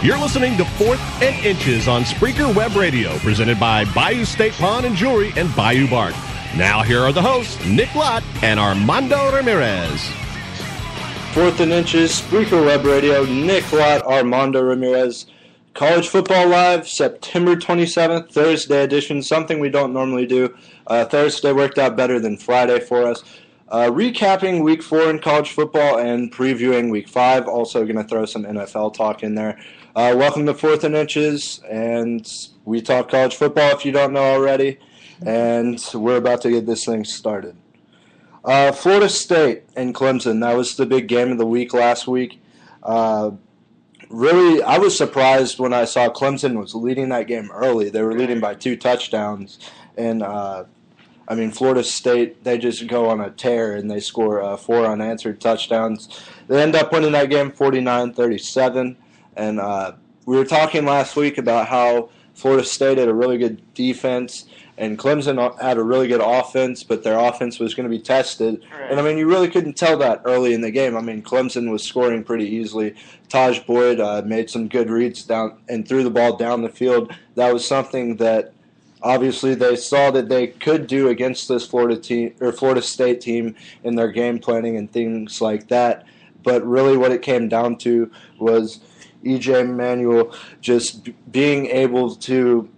You're listening to Fourth and Inches on Spreaker Web Radio, presented by Bayou State Pawn and Jewelry and Bayou Bark. Now here are the hosts, Nick Lott and Armando Ramirez. Fourth and Inches, Spreaker Web Radio, Nick Lott, Armando Ramirez. College Football Live, September 27th, Thursday edition, something we don't normally do. Thursday worked out better than Friday for us. Recapping Week 4 in college football and previewing Week 5. Also going to throw some NFL talk in there. Welcome to Fourth and Inches, and we talk college football if you don't know already. And we're about to get this thing started. Florida State and Clemson, that was the big game of the week last week. Really, I was surprised when I saw Clemson was leading that game early. They were leading by 2 touchdowns. And, Florida State, they just go on a tear and they score 4 unanswered touchdowns. They end up winning that game 49-37. And we were talking last week about how Florida State had a really good defense and Clemson had a really good offense, but their offense was going to be tested. Right. And, you really couldn't tell that early in the game. Clemson was scoring pretty easily. Taj Boyd made some good reads down and threw the ball down the field. That was something that obviously they saw that they could do against this Florida State team in their game planning and things like that. But really what it came down to was E.J. Manuel just being able to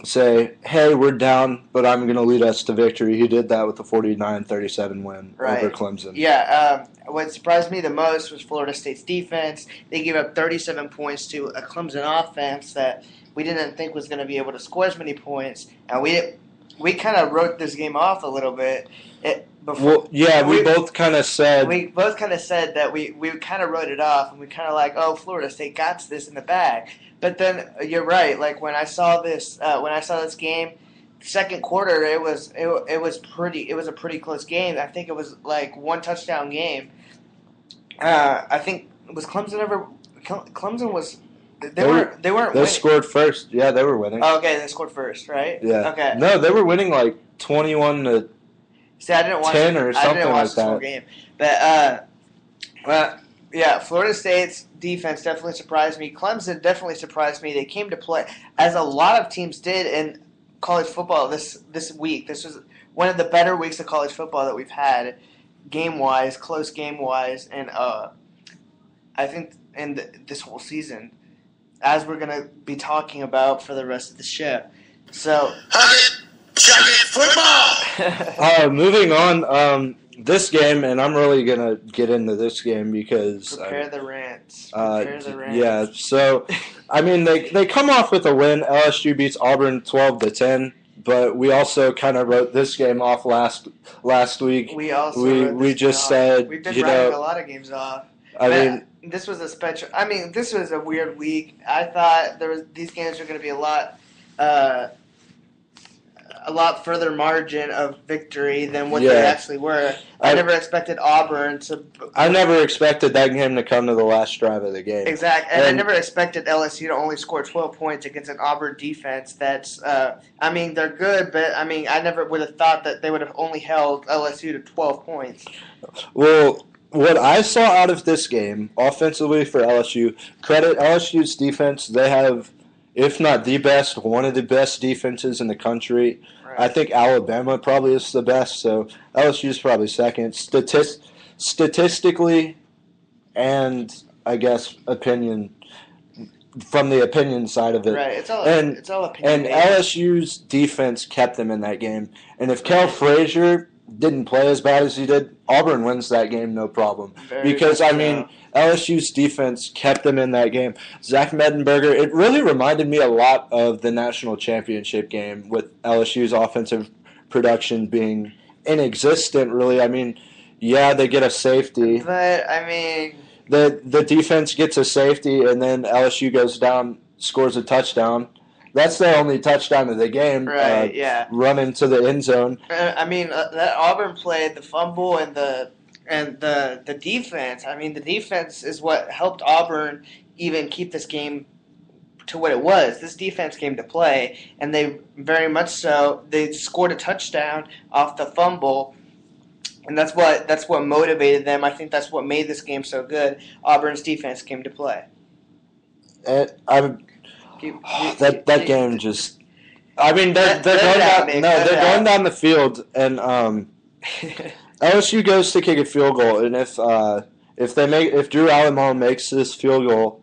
say, hey, we're down, but I'm going to lead us to victory. He did that with the 49-37 win over Clemson. Yeah, what surprised me the most was Florida State's defense. They gave up 37 points to a Clemson offense that we didn't think was going to be able to score as many points. And we kind of wrote this game off a little bit. We both kind of said that we kind of wrote it off, and we kind of like, oh, Florida State got this in the bag. But then you're right. Like when I saw this game, second quarter, it was a pretty close game. I think it was like 1 touchdown game. I think was Clemson ever? Clemson was. They weren't winning. They scored first. Yeah, they were winning. Oh, okay, they scored first, right? Yeah. Okay. No, they were winning like 21-10 I didn't watch the whole game. But yeah, Florida State's defense definitely surprised me. Clemson definitely surprised me. They came to play, as a lot of teams did in college football this week. This was one of the better weeks of college football that we've had, game-wise, close game-wise, and I think in this whole season, as we're going to be talking about for the rest of the show. So, football! Moving on, this game, and I'm really going to get into this game because... Prepare the rants. Yeah, so, they come off with a win. LSU beats Auburn 12-10, but we also kind of wrote this game off last week. We also we just said, we've been writing a lot of games off. This was a special. This was a weird week. I thought these games were going to be a lot further margin of victory than what they actually were. I never expected Auburn to. I never expected that game to come to the last drive of the game. Exactly, and I never expected LSU to only score 12 points against an Auburn defense. That's, they're good, but I never would have thought that they would have only held LSU to 12 points. Well. What I saw out of this game, offensively for LSU, credit LSU's defense. They have, if not the best, one of the best defenses in the country. Right. I think Alabama probably is the best, so LSU is probably second. Statistically, and I guess opinion, from the opinion side of it. Right, it's all opinion. And LSU's defense kept them in that game. And if Kel Frazier didn't play as bad as he did, Auburn wins that game no problem. Because, LSU's defense kept them in that game. Zach Mettenberger, it really reminded me a lot of the national championship game with LSU's offensive production being inexistent, really. They get a safety. But, The defense gets a safety, and then LSU goes down, scores a touchdown. That's their only touchdown of the game. Right, yeah. Run into the end zone. That Auburn play, the fumble and the defense. The defense is what helped Auburn even keep this game to what it was. This defense came to play, and they very much so. They scored a touchdown off the fumble, and that's what motivated them. I think that's what made this game so good. Auburn's defense came to play. That game just. I mean, they're going down the field, and LSU goes to kick a field goal, and if Drew Alamo makes this field goal,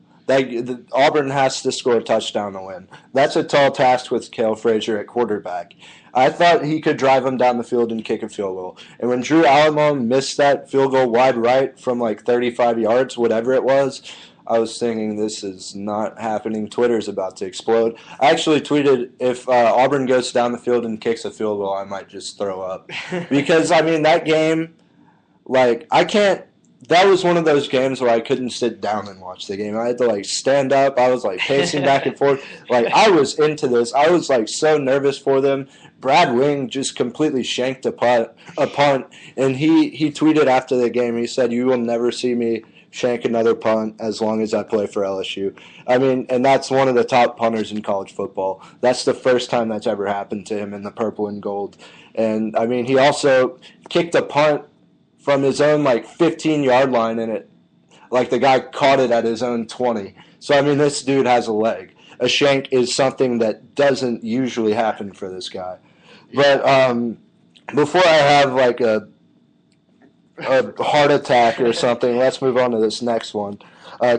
Auburn has to score a touchdown to win. That's a tall task with Cale Frazier at quarterback. I thought he could drive him down the field and kick a field goal. And when Drew Alamo missed that field goal wide right from like 35 yards, whatever it was, I was thinking this is not happening. Twitter's about to explode. I actually tweeted, if Auburn goes down the field and kicks a field goal, I might just throw up. Because, I mean, that game, like, that was one of those games where I couldn't sit down and watch the game. I had to, like, stand up. I was, like, pacing back and forth. Like, I was into this. I was, like, so nervous for them. Brad Wing just completely shanked a punt. And he tweeted after the game, he said, "You will never see me shank another punt as long as I play for LSU." I mean, and that's one of the top punters in college football. That's the first time that's ever happened to him in the purple and gold. And, I mean, he also kicked a punt from his own, like, 15-yard line, and it, like, the guy caught it at his own 20. So, I mean, this dude has a leg. A shank is something that doesn't usually happen for this guy. But before I have, like, a heart attack or something, let's move on to this next one.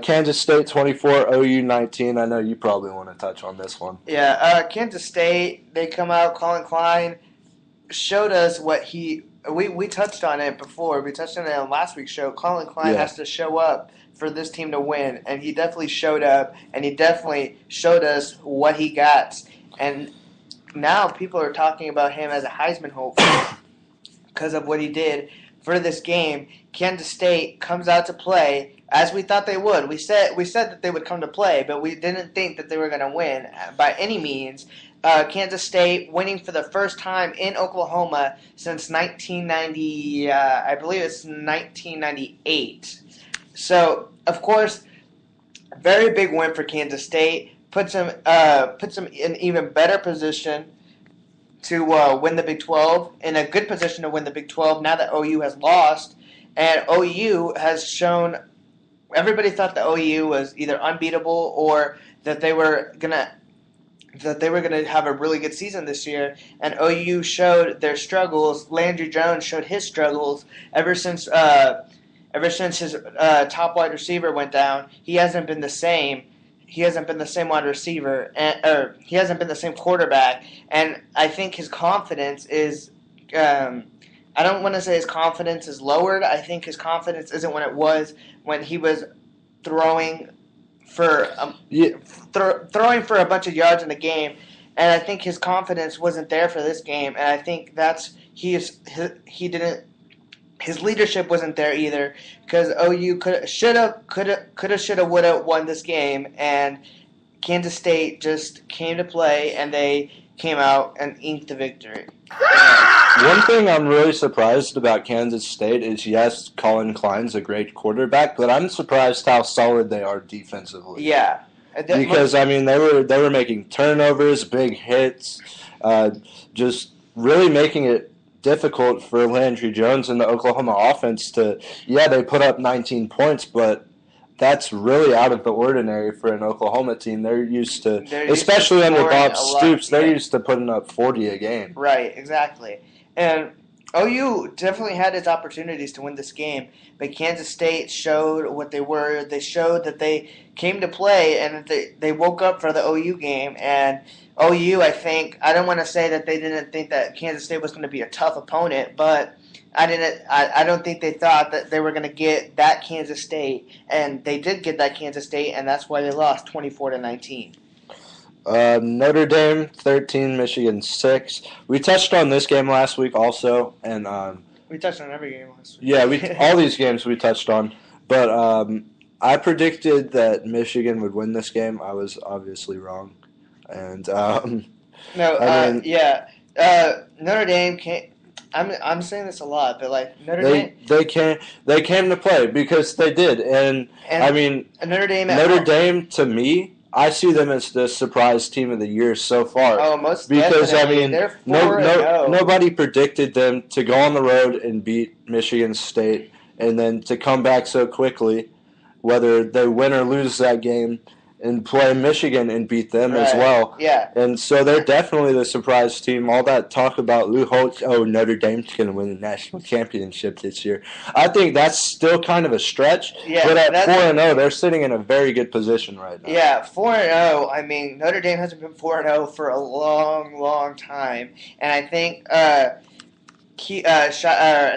Kansas State 24, OU 19. I know you probably want to touch on this one. Yeah, Kansas State, they come out, Colin Klein showed us what we touched on it before. We touched on it on last week's show. Colin Klein has to show up for this team to win, and he definitely showed up, and he definitely showed us what he got. And now people are talking about him as a Heisman hopeful because of what he did for this game. Kansas State comes out to play as we thought they would. We said that they would come to play, but we didn't think that they were going to win by any means. Kansas State winning for the first time in Oklahoma since 1990. I believe it's 1998. So, of course, very big win for Kansas State. Puts them in even better position to win the Big 12, in a good position to win the Big 12 now that OU has lost. And OU has shown, everybody thought that OU was either unbeatable or that they were gonna have a really good season this year. And OU showed their struggles. Landry Jones showed his struggles ever since his top wide receiver went down. He hasn't been the same. He hasn't been the same wide receiver, or he hasn't been the same quarterback. And I think his confidence is, I don't want to say his confidence is lowered. I think his confidence isn't what it was when he was throwing for throwing for a bunch of yards in the game. And I think his confidence wasn't there for this game. And I think his leadership wasn't there either, because OU should have, would have won this game, and Kansas State just came to play, and they came out and inked the victory. One thing I'm really surprised about Kansas State is, yes, Colin Klein's a great quarterback, but I'm surprised how solid they are defensively. Yeah. Because, I mean, they were making turnovers, big hits, just really making it difficult for Landry Jones and the Oklahoma offense to, they put up 19 points, but that's really out of the ordinary for an Oklahoma team. They're used to, especially under Bob Stoops, they're used to putting up 40 a game. Right, exactly. And OU definitely had its opportunities to win this game, but Kansas State showed what they were. They showed that they came to play, and they woke up for the OU game. And OU, I don't want to say that they didn't think that Kansas State was going to be a tough opponent, but I don't think they thought that they were going to get that Kansas State, and they did get that Kansas State, and that's why they lost 24-19. Notre Dame 13, Michigan 6. We touched on this game last week also, and we touched on every game last week. Yeah, all these games we touched on, but I predicted that Michigan would win this game. I was obviously wrong, and Notre Dame came. I'm saying this a lot, but like Notre Dame, they came to play because they did, and I mean Notre Dame to me, I see them as the surprise team of the year so far. Oh, most because definitely. I mean, nobody predicted them to go on the road and beat Michigan State, and then to come back so quickly, whether they win or lose that game. and play Michigan and beat them as Right. well. Yeah. And so they're definitely the surprise team. All that talk about Lou Holtz, Notre Dame's going to win the national championship this year. I think that's still kind of a stretch. Yeah, but at that's- 4-0, they're sitting in a very good position right now. Yeah, 4-0. I mean, Notre Dame hasn't been 4-0 for a long, long time, and I think I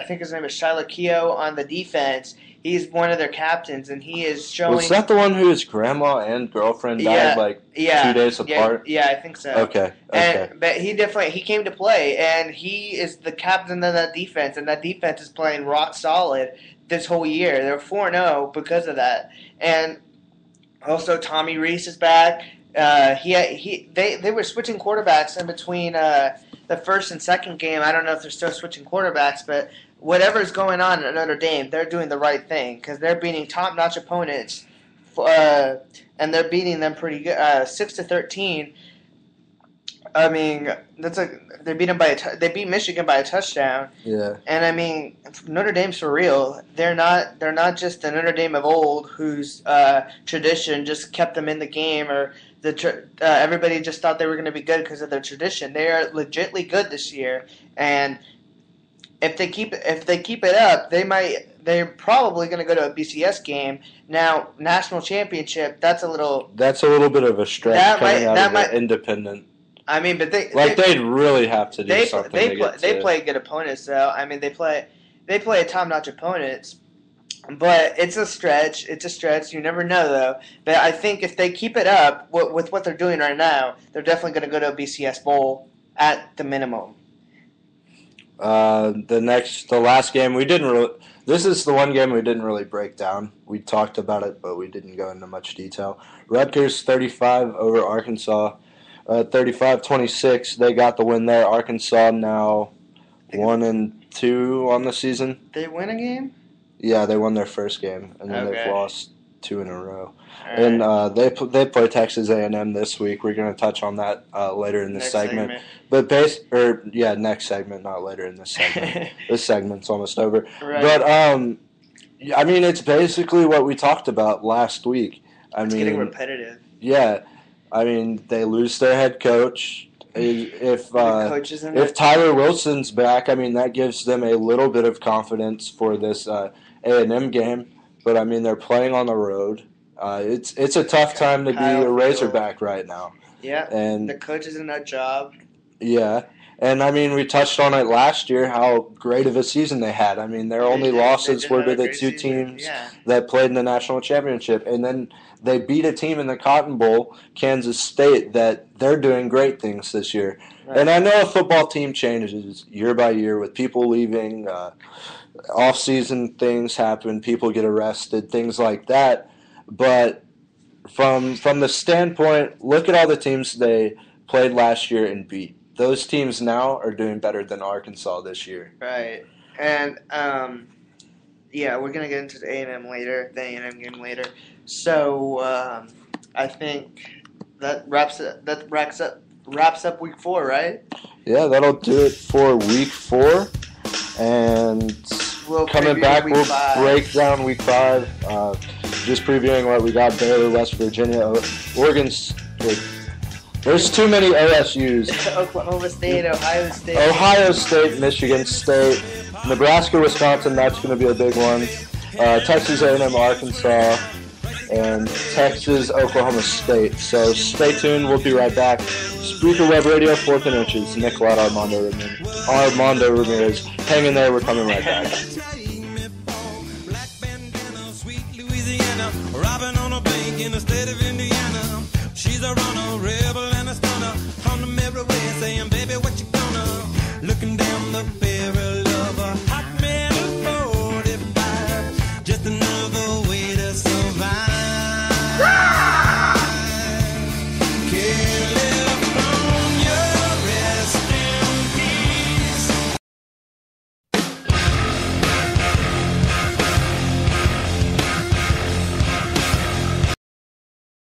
think his name is Shiloh Keogh on the defense. He's one of their captains, and he is showing. Was that the one whose grandma and girlfriend died 2 days apart? Yeah, I think so. Okay. But he came to play, and he is the captain of that defense, and that defense is playing rock solid this whole year. They're 4-0 because of that, and also Tommy Rees is back. They were switching quarterbacks in between the first and second game. I don't know if they're still switching quarterbacks, but whatever's going on at Notre Dame, they're doing the right thing because they're beating top-notch opponents, and they're beating them pretty good, 6-13. I mean, they beat them they beat Michigan by a touchdown. Yeah. And I mean, Notre Dame's for real. They're not just the Notre Dame of old whose tradition just kept them in the game, or everybody just thought they were going to be good because of their tradition. They are legitly good this year, and if they keep it up, they're probably going to go to a BCS game. Now, national championship, that's a little bit of a stretch coming out of the independent. I mean, but they'd really have to do something. They play good opponents, though. I mean, they play top-notch opponents, but it's a stretch. It's a stretch. You never know, though. But I think if they keep it up with what they're doing right now, they're definitely going to go to a BCS bowl at the minimum. The last game we didn't really. This is the one game we didn't really break down. We talked about it, but we didn't go into much detail. Rutgers 35 over Arkansas, 35-26. They got the win there. Arkansas now 1-2 on the season. They win a game? Yeah, they won their first game, and then they've lost 2 in a row. Right. And they play Texas A&M this week. We're going to touch on that later in this segment. But next segment, not later in this segment. This segment's almost over. Right. But I mean, it's basically what we talked about last week. It's getting repetitive. Yeah, I mean, they lose their head coach. If Tyler Wilson's back, I mean, that gives them a little bit of confidence for this A&M game. But I mean, they're playing on the road. It's a tough time to be a Razorback right now. Yeah, and the coach is in that job. Yeah, and I mean, we touched on it last year how great of a season they had. I mean, their only losses were to the two teams that played in the national championship, and then they beat a team in the Cotton Bowl, Kansas State, that they're doing great things this year. Right. And I know a football team changes year by year with people leaving, off-season things happen, people get arrested, things like that. But from the standpoint, look at all the teams they played last year and beat. Those teams now are doing better than Arkansas this year. Right. And, we're going to get into the A&M game later. So, I think that wraps up week 4, right? Yeah, that'll do it for week 4. And coming back, we'll break down week 5. Just previewing what we got: Baylor, West Virginia, Oregon State. There's too many OSUs. Oklahoma State, Ohio State, Michigan State, Nebraska, Wisconsin. That's going to be a big one. Texas A&M, Arkansas, and Texas, Oklahoma State. So stay tuned. We'll be right back. Spreaker Web Radio, 4th and Inches. Nick Ladd, Armando Ramirez. Hang in there. We're coming right back. Robbing on a bank in a state of